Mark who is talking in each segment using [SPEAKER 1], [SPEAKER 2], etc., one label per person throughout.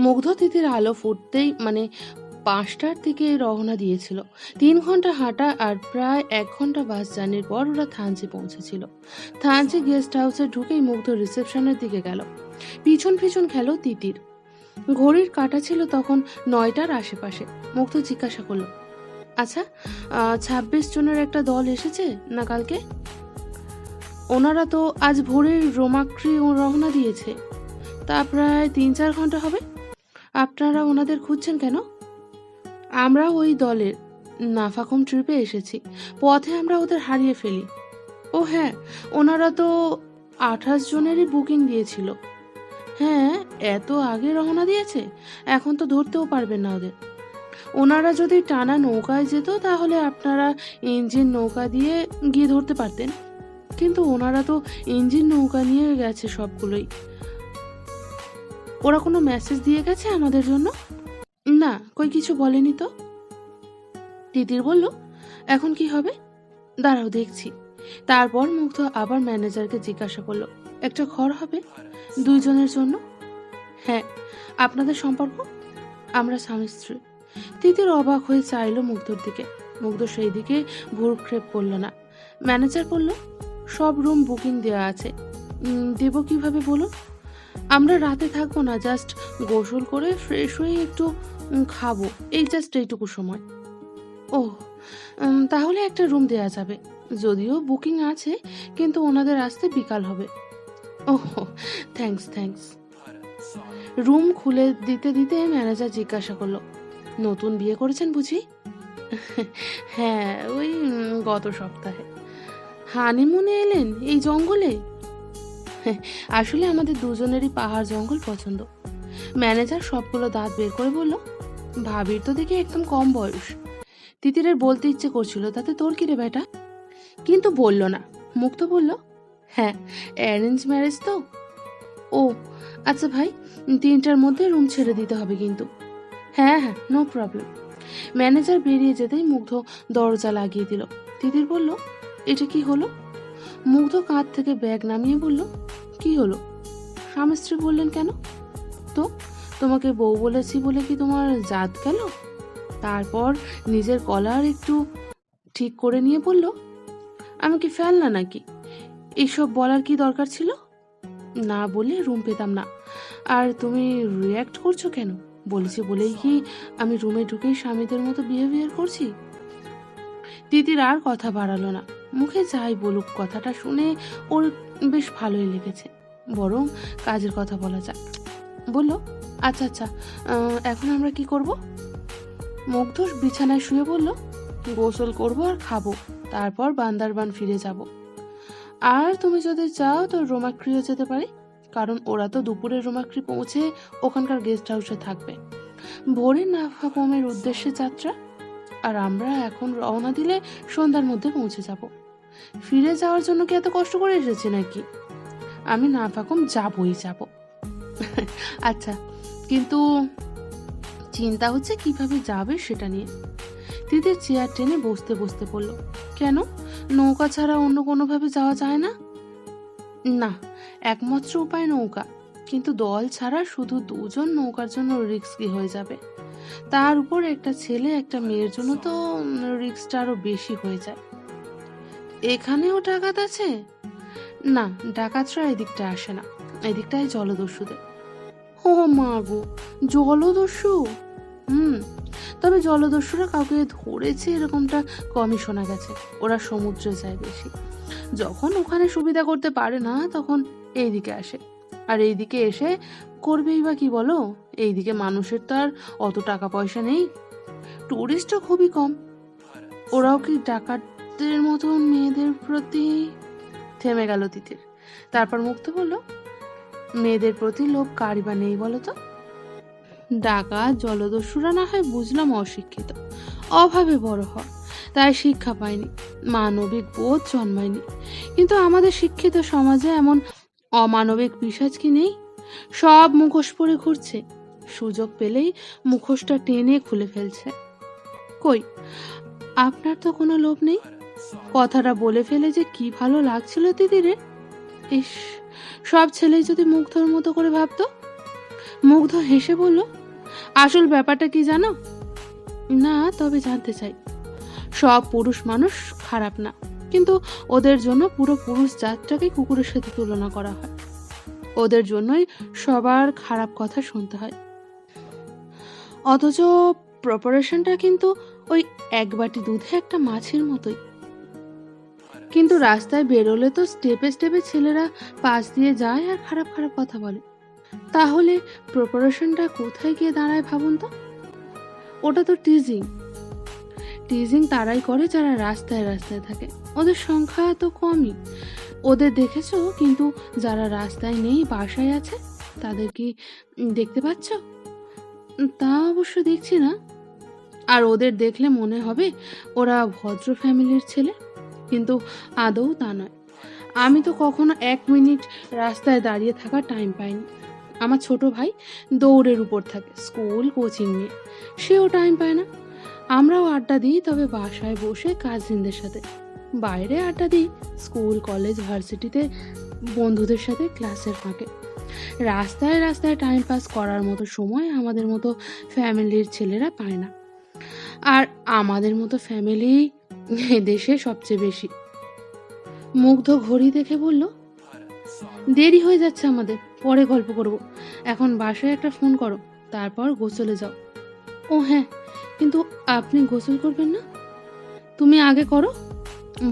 [SPEAKER 1] মুগ্ধ তিথির আলো ফুটতেই 5টার দিকে রওনা দিয়েছিল। 3 ঘন্টা হাঁটা আর প্রায় 1 ঘন্টা বাস জার্নির পর ওরা থানচি পৌঁছেছিল। থানচি গেস্ট হাউসে ঢুকেই মুগ্ধ রিসেপশনের দিকে গেল। পিছন পিছন খেলো তিতির। ঘড়ির কাঁটা ছিল তখন 9টার আশেপাশে। মুগ্ধ জিজ্ঞাসা করলো, আচ্ছা, 26 জনের একটা দল এসেছে না কালকে? ওনারা তো আজ ভোরে রোমাক্রি রওনা দিয়েছে। তা প্রায় 3-4 ঘন্টা হবে। আপনারা ওনাদের খুঁজছেন কেন? আমরা ওই দলের নাফাকুম ট্রিপে এসেছি। পথে আমরা ওদের হারিয়ে ফেলি। ও হ্যাঁ, ওনারা তো 28 জনেরই বুকিং দিয়েছিল। হ্যাঁ, এত আগে রওনা দিয়েছে, এখন তো ধরতেও পারবেন না ওদের। ওনারা যদি টানা নৌকায় যেত তাহলে আপনারা ইঞ্জিন নৌকা দিয়ে গিয়ে ধরতে পারতেন, কিন্তু ওনারা তো ইঞ্জিন নৌকা নিয়ে গেছে সবগুলোই। ওরা কোনো মেসেজ দিয়ে গেছে আমাদের জন্য? না, কই কিছু বলেনি তো। তিতির বলল, এখন কি হবে? দাঁড়াও দেখছি। তারপর মুগ্ধ আবার ম্যানেজারকে জিজ্ঞাসা করলো, একটা ঘর হবে 2 জনের জন্য? হ্যাঁ। আপনাদের সম্পর্ক? আমরা স্বামী স্ত্রী। তিতির অবাক হয়ে চাইলো মুগ্ধর দিকে। মুগ্ধ সেই দিকে ভ্রুক্ষেপ করল না। ম্যানেজার বলল, সব রুম বুকিং দেওয়া আছে। দেব কিভাবে বলুন? আমরা রাতে থাকবো না, জাস্ট গোসল করে ফ্রেশ হয়ে একটু খাবো, এই জাস্ট এইটুকু সময়। ও, তাহলে একটা রুম দেয়া যাবে। যদিও বুকিং আছে, কিন্তু ওনাদের আসতে বিকাল হবে। ওহ, থ্যাঙ্কস। রুম খুলে দিতে দিতে ম্যানেজার জিজ্ঞাসা করলো, নতুন বিয়ে করেছেন বুঝি? হ্যাঁ, ওই গত সপ্তাহে। হানিমুনে এলেন এই জঙ্গলে? আসলে আমাদের দুজনেরই পাহাড় জঙ্গল পছন্দ। ম্যানেজার সবগুলো দাঁত বের করে বলল, ভাবির তো দেখি একদম কম বয়স। তিতিরের বলতে ইচ্ছে করছিল, তাতে তোর কি রে বেটা, কিন্তু বলল না। মুক্ত বলল, হ্যাঁ, অ্যারেঞ্জ ম্যারেজ তো। ও আচ্ছা ভাই, 3টার মধ্যে রুম ছেড়ে দিতে হবে কিন্তু। হ্যাঁ, নো প্রবলেম। ম্যানেজার বেরিয়ে যেতেই মুগ্ধ দরজা লাগিয়ে দিল। তিতির বলল, এটা কি হলো? মুগ্ধ কাঁধ থেকে ব্যাগ নামিয়ে বলল, কি হলো? স্বামী স্ত্রী বললেন কেন? তো তোমাকে বউ বলেছি বলে কি তোমার জাত গেল? তারপর নিজের কলার একটু ঠিক করে নিয়ে বলল, আমি কি ফেলনা নাকি? এইসব বলার কি দরকার ছিল? না বলে রুম পেতাম না। আর তুমি রিয়্যাক্ট করছো কেন? বলেছি বলেই কি আমি রুমে ঢুকেই স্বামীদের মতো বিহেভিয়ার করছি? তিতির আর কথা বাড়ালো না। মুখে যাই বলুক, কথাটা শুনে ওর বেশ ভালোই লেগেছে। বরং কাজের কথা বলা যাক। বলল, আচ্ছা, এখন আমরা কি করব? মুগ্ধ বিছানায় শুয়ে বলল, গোসল করব আর খাবো, তারপর বান্দারবান ফিরে যাব। আর তুমি যদি চাও তো রোমাক্রিও যেতে পারি, কারণ ওরা তো দুপুরে রোমাক্রি পৌঁছে ওখানকার গেস্ট হাউসে থাকবে। ভোরে নাফাকুমের উদ্দেশ্যে যাত্রা, আর আমরা এখন রওনা দিলে সন্ধ্যার মধ্যে পৌঁছে যাব। ফিরে যাওয়ার জন্য কি এত কষ্ট করে এসেছি নাকি? আমি নাফাকুম যাবই যাব। আচ্ছা, কিন্তু চিন্তা হচ্ছে কিভাবে যাবে সেটা নিয়ে। তিতির চেয়ার টেনে বসতে বসতে বলল, কেন, নৌকা ছাড়া অন্য কোনোভাবে যাওয়া যায় না? না, একমাত্র উপায় নৌকা, কিন্তু দল ছাড়া শুধু 2 জন নৌকার জন্য রিস্কি হয়ে যাবে। তার উপর একটা ছেলে একটা মেয়ের জন্য তো রিস্কটা আরো বেশি হয়ে যায়। এখানেও ডাকাত আছে? না, ডাকাতরা এদিকটা আসে না, এদিকটায় জলদস্যুদের। ও মা গো, জলদস্যু? তবে জলদস্যুরা কাউকে ধরেছে এরকমটা কমই শোনা গেছে। ওরা সমুদ্রে যায় বেশি। যখন ওখানে সুবিধা করতে পারে না তখন এইদিকে আসে। আর এইদিকে এসে করবেই বা কি বলো? এইদিকে মানুষের তো আর অত টাকা পয়সা নেই, টুরিস্টও খুবই কম। ওরাও কি ডাকাতদের মতন মেয়েদের প্রতি? থেমে গেল তিতির। তারপর মুক্ত বলল, মেয়েদের প্রতি লোভ কারি বা নেই বলো তো? ডাকাত জলদস্যুরা না হয় বুঝলাম অশিক্ষিত, অভাবে বড় হয়, তাই শিক্ষা পায়নি, মানবিক বোধ জন্মায়নি। কিন্তু আমাদের শিক্ষিত সমাজে এমন অমানবিক পিশাচ কি নেই? সব মুখোশ পরে ঘুরছে, সুযোগ পেলেই মুখোশটা টেনে খুলে ফেলছে। কই, আপনার তো কোনো লোভ নেই? কথাটা বলে ফেলে যে কি ভালো লাগছিল তিতিরে। ইস, সব ছেলেই যদি মুগ্ধর মতো করে ভাবতো। মুগ্ধ হেসে বলল, আসল ব্যাপারটা কি জানো? না, তবে জানতে চাই। সব পুরুষ মানুষ খারাপ না, কিন্তু ওদের জন্য পুরো পুরুষ জাতটাকে কুকুরের সাথে তুলনা করা হয়। ওদের জন্যই সবার খারাপ কথা শুনতে হয়। অথচ প্রপারেশনটা কিন্তু ওই এক বাটি দুধে একটা মাছের মতোই। কিন্তু রাস্তায় বেরোলে তো স্টেপে স্টেপে ছেলেরা পাশ দিয়ে যায় আর খারাপ খারাপ কথা বলে। তাহলে প্রপারেশনটা কোথায় গিয়ে দাঁড়ায় ভাবুন তো? ওটা তো টিজিং। টিজিং তারাই করে যারা রাস্তায় রাস্তায় থাকে। ওদের সংখ্যা তো কমই, ওদের দেখেছো, কিন্তু যারা রাস্তায় নেই, বাসায় আছে, তাদের কি দেখতে পাচ্ছ? তা অবশ্য দেখছি না। আর ওদের দেখলে মনে হবে ওরা ভদ্র ফ্যামিলির ছেলে, কিন্তু আদৌ তা নয়। আমি তো কখনো 1 মিনিট রাস্তায় দাঁড়িয়ে থাকার টাইম পাইনি। আমার ছোট ভাই দৌড়ের উপর থাকে স্কুল কোচিং নিয়ে, সেও টাইম পায় না। আমরাও আড্ডা দিই, তবে বাসায় বসে কাজিনদের সাথে। বাইরে আড্ডা দিই স্কুল কলেজ ভার্সিটিতে বন্ধুদের সাথে ক্লাসের ফাঁকে। রাস্তায় রাস্তায় টাইম পাস করার মতো সময় আমাদের মতো ফ্যামিলির ছেলেরা পায় না। আর আমাদের মতো ফ্যামিলি দেশে সবচেয়ে বেশি। মুগ্ধ ঘড়ি দেখে বলল, দেরি হয়ে যাচ্ছে আমাদের, পরে গল্প করব। এখন বাসায় একটা ফোন করো, তারপর গোসলে যাও। ও হ্যাঁ, কিন্তু আপনি গোসল করবেন না? তুমি আগে করো।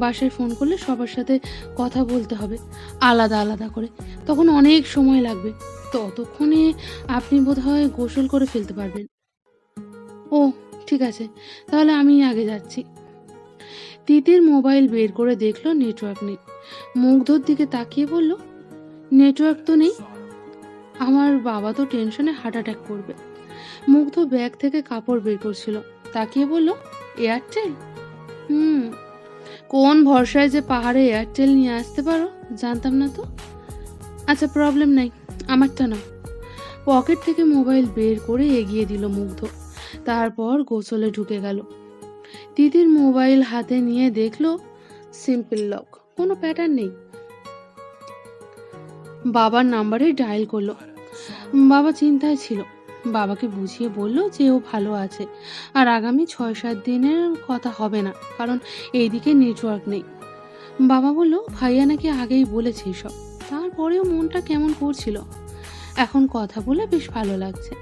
[SPEAKER 1] বাসায় ফোন করলে সবার সাথে কথা বলতে হবে আলাদা আলাদা করে, তখন অনেক সময় লাগবে। ততক্ষণে আপনি বোধহয় গোসল করে ফেলতে পারবেন। ও ঠিক আছে, তাহলে আমি আগে যাচ্ছি। তিতির মোবাইল বের করে দেখলো নেটওয়ার্ক নেই। মুগ্ধর দিকে তাকিয়ে বলল, নেটওয়ার্ক তো নেই। আমার বাবা তো টেনশনে হার্ট অ্যাটাক করবে। মুগ্ধ ব্যাগ থেকে কাপড় বের করছিল, তাকিয়ে বলল, এয়ারটেল? কোন ভরসায় যে পাহাড়ে এয়ারটেল নিয়ে আসতে পারো জানতাম না তো। আচ্ছা, প্রবলেম নাই, আমারটা না। পকেট থেকে মোবাইল বের করে এগিয়ে দিল মুগ্ধ, তারপর গোসলে ঢুকে গেল। তিতির মোবাইল হাতে নিয়ে দেখলো সিম্পল লক, কোনো প্যাটার্ন নেই। বাবার নাম্বারে ডায়াল করলো। বাবা চিন্তায় ছিল। বাবাকে বুঝিয়ে বলল যে ও ভালো আছে, আর আগামী 6-7 দিনের কথা হবে না, কারণ এইদিকে নেটওয়ার্ক নেই। বাবা বলল, ভাইয়া নাকি আগেই বলেছে সব। তারপরেও মনটা কেমন করছিল। এখন কথা বলে বেশ ভালো লাগছে।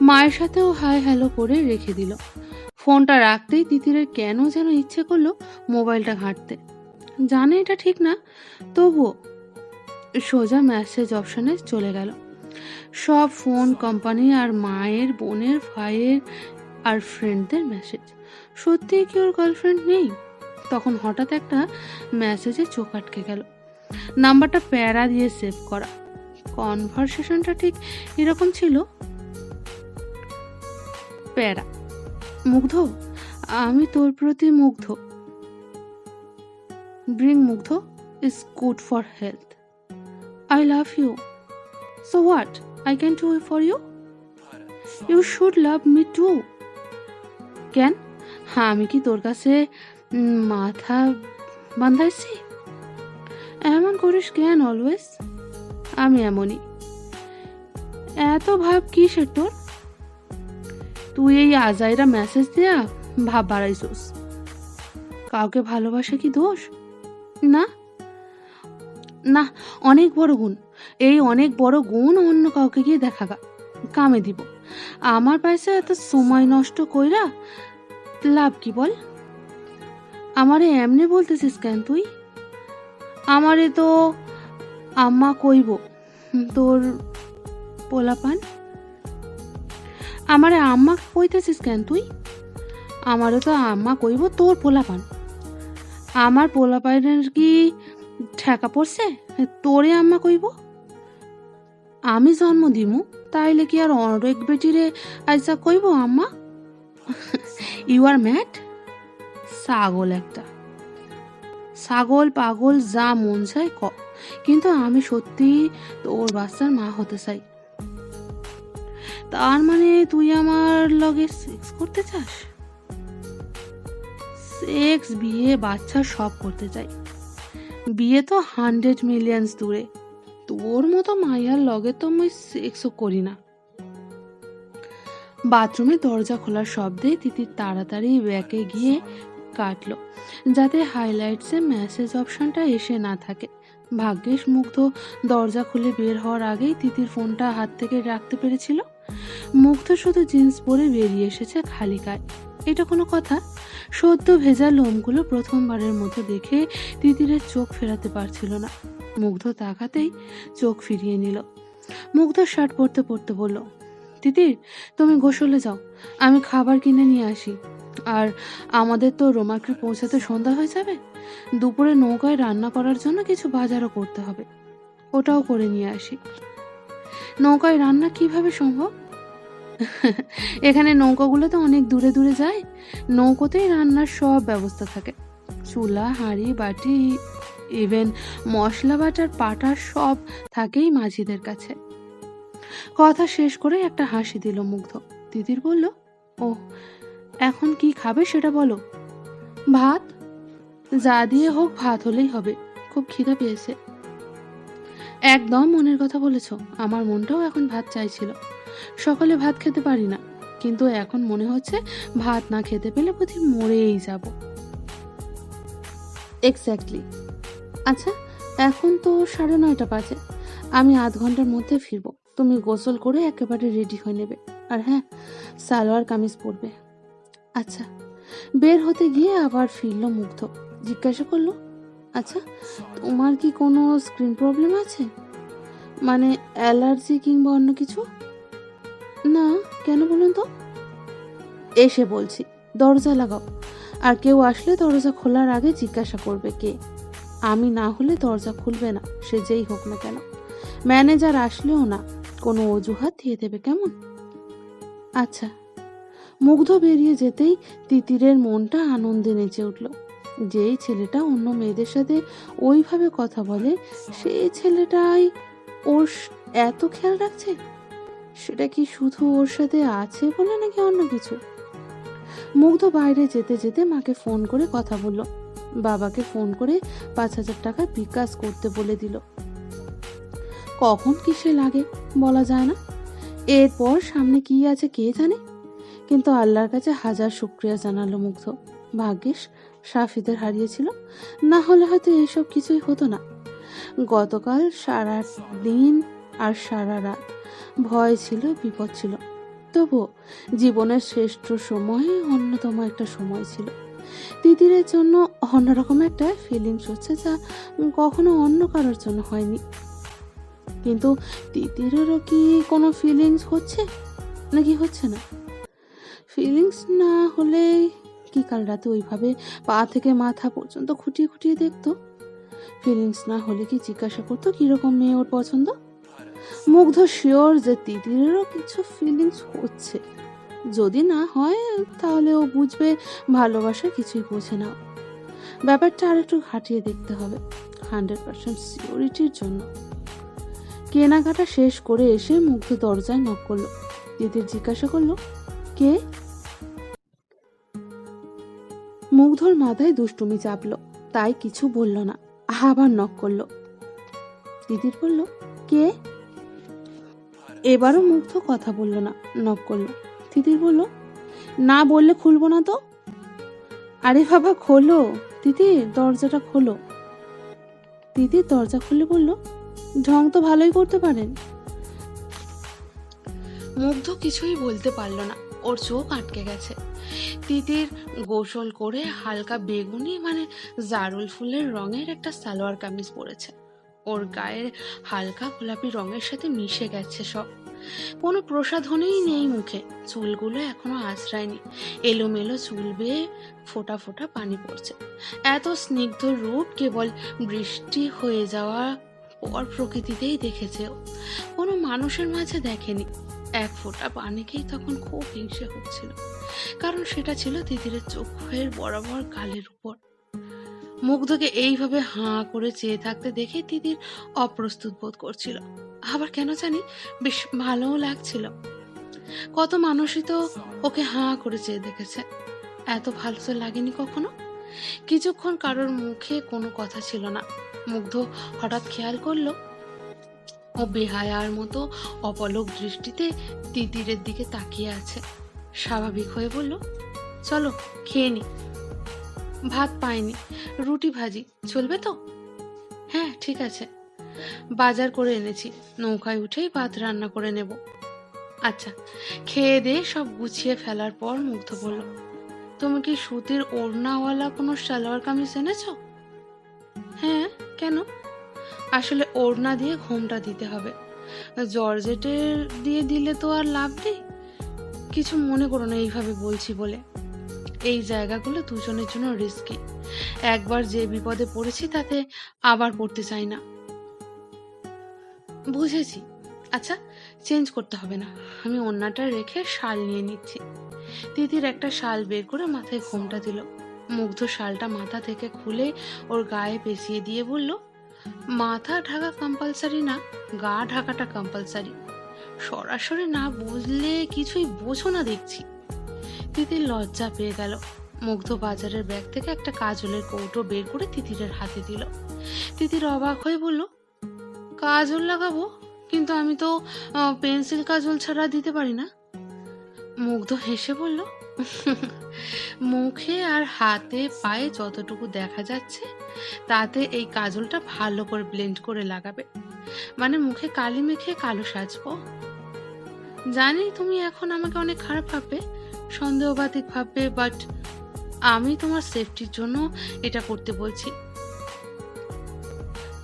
[SPEAKER 1] মায়ের সাথেও হাই হ্যালো করে রেখে দিল। ফোনটা রাখতেই তিতিরের কেন যেন ইচ্ছে করলো মোবাইলটা ঘাঁটতে। জানে এটা ঠিক না, তবুও সোজা মেসেজ অপশনে চলে গেল। সব ফোন কোম্পানি আর মায়ের, বোনের, ভাইয়ের আর ফ্রেন্ডদের মেসেজ। সত্যিই কি ওর গার্লফ্রেন্ড নেই? তখন হঠাৎ একটা মেসেজে চোখ আটকে গেল। নাম্বারটা প্যারা দিয়ে সেভ করা। কনভারসেশনটা ঠিক এরকম ছিল। প্যারা, মুগ্ধ, আমি তোর প্রতি মুগ্ধ। ব্রিং মুগ্ধ is good for health. I love you. So what? I can do it for you? You should love me too. কেন? আমি কি তোর কাছে মাথা বান্ধাইছি? এমন করিস কেন অলওয়েজ? আমি এমনই। এত ভাব কিসের তোর? তুই এই আজাইরা মেসেজ দেয়া ভাব বাড়াইছোস। কাউকে ভালোবাসা কি দোষ? না না, অনেক বড় গুণ। এই অনেক বড় গুণ অন্য কাউকে গিয়ে দেখাবা, কামে দিব। আমার পয়সা এত সময় নষ্ট কইরা লাভ কি বল? আমারে এমনি বলতেছিস কেন তুই? আমারে তো আম্মা কইব তোর পোলাপান। আমারে আম্মা কইতেছিস কেন তুই? আমারও তো আম্মা কইব তোর পোলাপান। আমার পোলাপানের কি ঠেকা পড়ছে তোরে আম্মা কইব? আমি জন্ম দিমু তাইলে কি আর অনেক বেটিরে আইসা কইব আম্মা? You are mad. ছাগল একটা। ছাগল পাগল যা মন চায় ক, কিন্তু আমি সত্যি তোর বাচ্চার মা হতে চাই। তার মানে তুই আমার লগে সেক্স করতে চাস? সেক্স, বিয়ে, বাচ্চা সব করতে চাই। বিয়ে তো 100 মিলিয়ন দূরে, তোর মতো মাইয়ার লগে তো মুই সেক্সও করি না। বাথরুমে দরজা খোলার শব্দে তিতির তাড়াতাড়ি ব্যাকে গিয়ে কাটলো, যাতে হাইলাইটসে মেসেজ অপশনটা এসে না থাকে। ভাগ্যিস মুগ্ধ দরজা খুলে বের হওয়ার আগেই তিতির ফোনটা হাত থেকে রাখতে পেরেছিল। মুগ্ধ শুধু জিন্স পরে বেরিয়ে এসেছে খালি গায়ে। এটা কোনো কথা? সদ্য ভেজা লোমগুলো প্রথমবারের মতো দেখে তিতিরের চোখ ফেরাতে পারছিল না। মুগ্ধ তাকাতেই চোখ ফিরিয়ে নিল। মুগ্ধ শার্ট পরতে পরতে বলল, তিতির তুমি গোসলে যাও, আমি খাবার কিনে নিয়ে আসি। আর আমাদের তো রোমাক্রি পৌঁছাতে সন্ধ্যা হয়ে যাবে। দুপুরে নৌকায় রান্না করার জন্য কিছু বাজারও করতে হবে, ওটাও করে নিয়ে আসি। নৌকায় রান্না কিভাবে সম্ভব? এখানে নৌকাগুলো তো অনেক দূরে দূরে যায়, নৌকোতেই রান্নার সব ব্যবস্থা থাকে। চুলা, হাঁড়ি, বাটি, ইভেন মশলা বাটার পাটা সব থাকেই মাঝিদের কাছে। কথা শেষ করে একটা হাসি দিল মুগ্ধ। তিতির বলল, ও এখন কি খাবে সেটা বলো। ভাত, যা দিয়ে হোক ভাত হলেই হবে, খুব খিদে পেয়েছে। একদম মনের কথা বলেছ, আমার মনটাও এখন ভাত চাইছিল। সকালে ভাত খেতে পারি না, কিন্তু এখন মনে হচ্ছে ভাত না খেতে পেলে বুঝি মরেই যাব। এক্স্যাক্টলি। আচ্ছা, এখন তো 9:30 বাজে, আমি আধ ঘন্টার মধ্যে ফিরবো। তুমি গোসল করে একেবারে রেডি হয়ে নেবে, আর হ্যাঁ, সালোয়ার কামিজ পরবে। আচ্ছা। বের হতে গিয়ে আবার ফিরল মুগ্ধ। জিজ্ঞাসা করলো, আচ্ছা তোমার কি কোনো স্ক্রিন প্রবলেম আছে, মানে অ্যালার্জি কিংবা অন্য কিছু? না, কেন বলুন তো? এসে বলছি, দরজা লাগাও, আর কেউ আসলে দরজা খোলার আগে জিজ্ঞাসা করবে কে। আমি না হলে দরজা খুলবে না, সে যেই হোক না কেন। ম্যানেজার আসলেও না, কোনো অজুহাত দিয়ে দেবে, কেমন? আচ্ছা। মুগ্ধ বেরিয়ে যেতেই তিতিরের মনটা আনন্দে নেচে উঠল। যেই ছেলেটা অন্য মেয়েদের সাথে ওইভাবে কথা বলে, সেই ছেলেটাই ওর এত খেয়াল রাখছে। সেটা কি শুধু ওর সাথে আছে বলে নাকি অন্য কিছু? মুগ্ধ বাইরে যেতে যেতে মাকে ফোন করে কথা বলল। বাবাকে ফোন করে 5,000 টাকা বিকাশ করতে বলে দিল। কখন কিসে লাগে বলা যায় না, এরপর সামনে কি আছে কে জানে। কিন্তু আল্লাহর কাছে হাজার শুকরিয়া জানালো মুগ্ধ। ভাগ্যিস সাফিদের হারিয়েছিল, না হলে হয়তো এইসব কিছুই হতো না। গতকাল সারা দিন আর সারা রাত ভয় ছিল, বিপদ ছিল, তবু জীবনের শ্রেষ্ঠ সময়, অন্যতম একটা সময় ছিল। তিতিরের জন্য অন্যরকম একটা ফিলিংস হচ্ছে, যা কখনো অন্য কারোর জন্য হয়নি। কিন্তু তিতিরেরও কি কোনো ফিলিংস হচ্ছে নাকি হচ্ছে না? ফিলিংস না হলে কি কাল রাতে ওইভাবে পা থেকে মাথা পর্যন্ত খুঁটিয়ে খুঁটিয়ে দেখতো? ফিলিংস না হলে কি জিজ্ঞাসা করতো কিরকম মেয়ে ওর পছন্দ? মুগ্ধ শিওর যে তিতিরেরও কিছু ফিলিংস হচ্ছে। যদি না হয় তাহলে ও বুঝবে ভালোবাসা কিছুই বোঝে না। ব্যাপারটা আর একটু ঘাটিয়ে দেখতে হবে 100% সিওরিটির জন্য। কেনাকাটা শেষ করে এসে মুগ্ধ দরজায় নক করলো। তিতির জিজ্ঞাসা করলো, কে? মুগ্ধর মাথায় দুষ্টুমি চাপলো, তাই কিছু বলল না। আবার নক করলো। তিতির বলল, কে? এবারও মুগ্ধ কথা বলল না, নক করলো। তিতির বলল, না বললে খুলবো না তো। আরে বাবা খোলো, তিতির দরজাটা খোলো। তিতির দরজা খুলে বলল, ঢং তো ভালোই করতে পারেন। মুগ্ধ কিছুই বলতে পারল না, ওর চোখ আটকে গেছে। তিতির গোসল করে হালকা বেগুনি মানে জারুল ফুলের রঙের একটা সালোয়ার কামিজ পরেছে। ওর গায়ের হালকা গোলাপি রঙের সাথে মিশে গেছে সব। কোনো প্রসাধনেই নেই মুখে, চুলগুলো এখনো আঁচড়ায়নি, এলোমেলো চুল বেয়ে ফোঁটা ফোঁটা পানি পড়ছে। এত স্নিগ্ধ রূপ কেবল বৃষ্টি হয়ে যাওয়া পর প্রকৃতিতেই দেখেছে, কোনো মানুষের মাঝে দেখেনি। এক ফোঁটা পানিকেই তখন খুব হিংসে হচ্ছিল, কারণ সেটা ছিল তিতিরের চোখের বরাবর গালের উপর। মুগ্ধকে এইভাবে হাঁ করে চেয়ে থাকতে দেখে তিতির অপ্রস্তুত বোধ করছিল, আবার কেন জানি বেশ ভালোও লাগছিল। কত মানুষই তো ওকে হাঁ করে চেয়ে দেখেছে, এত ভালো তো লাগেনি কখনো। কিছুক্ষণ কারোর মুখে কোনো কথা ছিল না। মুগ্ধ হঠাৎ খেয়াল করলো ও বেহায়ার মতো অপলক দৃষ্টিতে তিতিরের দিকে তাকিয়ে আছে। স্বাভাবিক হয়ে বলল, চলো খেয়ে নি। ভাত পাইনি, রুটি ভাজি চলবে তো? হ্যাঁ ঠিক আছে, বাজার করে এনেছি, নৌকায় উঠেই ভাত রান্না করে নেব। আচ্ছা। খেয়ে দিয়ে সব গুছিয়ে ফেলার পর মুগ্ধ বলল, তুমি কি সুতির ওড়নাওয়ালা কোনো সালোয়ার কামিজ এনেছো? হ্যাঁ, কেন? আসলে ওড়না দিয়ে ঘোমটা দিতে হবে, জর্জেটের দিয়ে দিলে তো আর লাভ নেই। কিছু মনে করো না এইভাবে বলছি বলে। এই জায়গাগুলো দুজনের জন্য রিস্কি, একবার যে বিপদে পড়েছি তাতে আবার পড়তে চাই না। বুঝেছি। আচ্ছা, চেঞ্জ করতে হবে না, আমি ওড়নাটা রেখে শাল নিয়ে নিচ্ছি। তিতির একটা শাল বের করে মাথায় ঘোমটা দিল। মুগ্ধ শালটা মাথা থেকে খুলে ওর গায়ে পেঁচিয়ে দিয়ে বলল, মাথা ঢাকা কম্পালসারি না, গা ঢাকাটা কম্পালসারি। সরাসরি না বুঝলে কিছুই বোঝো না দেখছি। তিতির লজ্জা পেয়ে গেল। মুগ্ধ বাজারের ব্যাগ থেকে একটা কাজলের কৌটো বের করে তিতিরের হাতে দিল। তিতির অবাক হয়ে বলল, কাজল লাগাবো? কিন্তু আমি তো পেন্সিল কাজল ছাড়া দিতে পারি না। মুগ্ধ হেসে বলল, মুখে আর হাতে পায়ে যতটুকু দেখা যাচ্ছে তাতে এই কাজলটা ভালো করে ব্লেন্ড করে লাগাবে, মানে মুখে কালি মেখে কালো সাজবো। জানি তুমি এখন আমাকে অনেক খারাপ ভাববে, সন্দেহবাতিক ভাববে, বাট আমি তোমার সেফটির জন্য এটা করতে বলছি।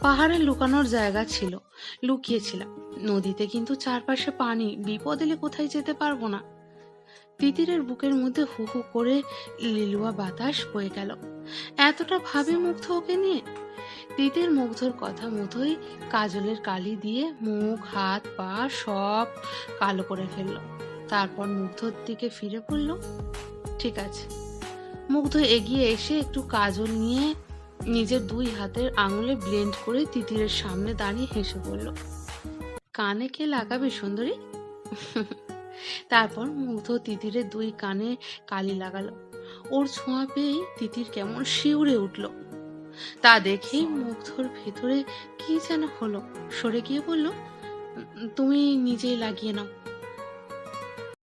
[SPEAKER 1] পাহাড়ে লুকানোর জায়গা ছিল, লুকিয়েছিলাম। নদীতে কিন্তু চারপাশে পানি, বিপদ এলে কোথায় যেতে পারবো না। তিতিরের বুকের মধ্যে হু হু করে লিলুয়া বাতাস বয়ে গেল। এতটা ভাবে মুগ্ধ ওকে নিয়ে। তিতির মুগ্ধর কথা মতোই কাজলের কালি দিয়ে মুখ, হাত, পা সব কালো করে ফেলল। তারপর মুগ্ধর দিকে ফিরে পড়ল, ঠিক আছে। মুগ্ধ এগিয়ে এসে একটু কাজল নিয়ে নিজের দুই হাতের আঙুলে ব্লেন্ড করে তিতিরের সামনে দাঁড়িয়ে হেসে বলল, কানে কে লাগাবে সুন্দরী? তারপর মুগ্ধ তিতিরের দুই কানে কালি লাগালো। ওর ছোঁয়া পেয়েই তিতির কেমন শিউরে উঠল। তা দেখেই মুগ্ধর ভেতরে কি যেন হলো, সরে গিয়ে বলল, তুমি নিজেই লাগিয়ে নাও,